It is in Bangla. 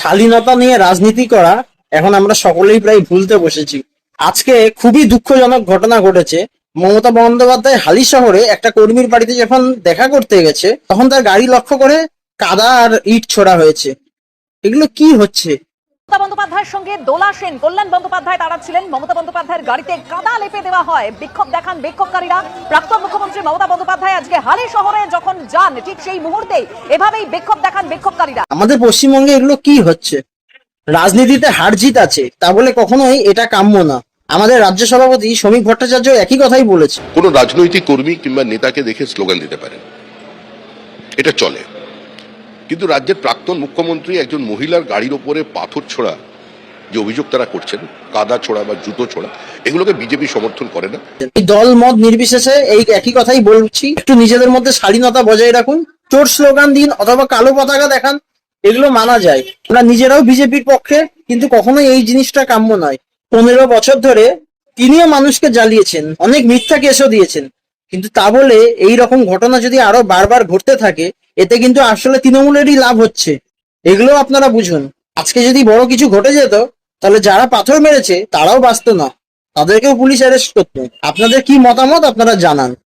শালীনতা নিয়ে রাজনীতি করা এখন আমরা সকলেই প্রায় ভুলতে বসেছি। আজকে খুবই দুঃখজনক ঘটনা ঘটেছে। মমতা বন্দ্যোপাধ্যায় হালি শহরে একটা কর্মীর বাড়িতে যখন দেখা করতে গেছে, তখন তার গাড়ি লক্ষ্য করে কাদা আর ইট ছোড়া হয়েছে। এগুলো কি হচ্ছে? মমতা বন্দ্যোপাধ্যায়ের সঙ্গে দোলা সেন, কল্যাণ বন্দ্যোপাধ্যায় তারা ছিলেন। মমতা বন্দ্যোপাধ্যায়ের গাড়িতে কাদা লেপে দেওয়া হয়। বিক্ষোভ দেখান বিক্ষোভকারীরা। প্রাক্তন মুখ্যমন্ত্রী মমতা বন্দ্যোপাধ্যায় আজকে হালি শহরে যখন যান, ঠিক সেই মুহূর্তেই এভাবেই বিক্ষোভ দেখান বিক্ষোভকারীরা। আমাদের পশ্চিমবঙ্গে এগুলো কি হচ্ছে? রাজনীতিতে হার জিত আছে, তা বলে কখনোই এটা কাম্য না। আমাদের রাজ্য সভাপতি শ্রমিক ভট্টাচার্য একই কথাই বলেছে। কোনো রাজনৈতিক কর্মী কিংবা নেতাকে দেখে স্লোগান দিতে পারেন, এটা চলে, কিন্তু রাজ্যের প্রাক্তন মুখ্যমন্ত্রী একজন মহিলার গাড়ির ওপরে পাথর ছোড়া যে অভিযোগ তারা করছেন, কাদা ছোড়া বা জুতো ছোড়া, এগুলোকে বিজেপি সমর্থন করে না। এই দল মত নির্বিশেষে এই একই কথাই বলছি, একটু নিজেদের মধ্যে শালীনতা বজায় রাখুন। চোর স্লোগান দিন অথবা কালো পতাকা দেখান, এগুলো মানা যায়। আমরা নিজেরাও বিজেপির পক্ষে, কিন্তু কখনোই এই জিনিসটা কাম্য নয়। 15 বছর ধরে তিনিও মানুষকে জ্বালিয়েছেন, অনেক মিথ্যা কেসও দিয়েছেন, কিন্তু তা বলে এই রকম ঘটনা যদি আরো বারবার ঘটতে থাকে, এতে কিন্তু আসলে তৃণমূলেরই লাভ হচ্ছে। এগুলো আপনারা বুঝুন। আজকে যদি বড় কিছু ঘটে যেত, তাহলে যারা পাথর মেরেছে তারাও বাঁচতো না, তাদেরকেও পুলিশ অ্যারেস্ট করতো। আপনাদের কি মতামত আপনারা জানান।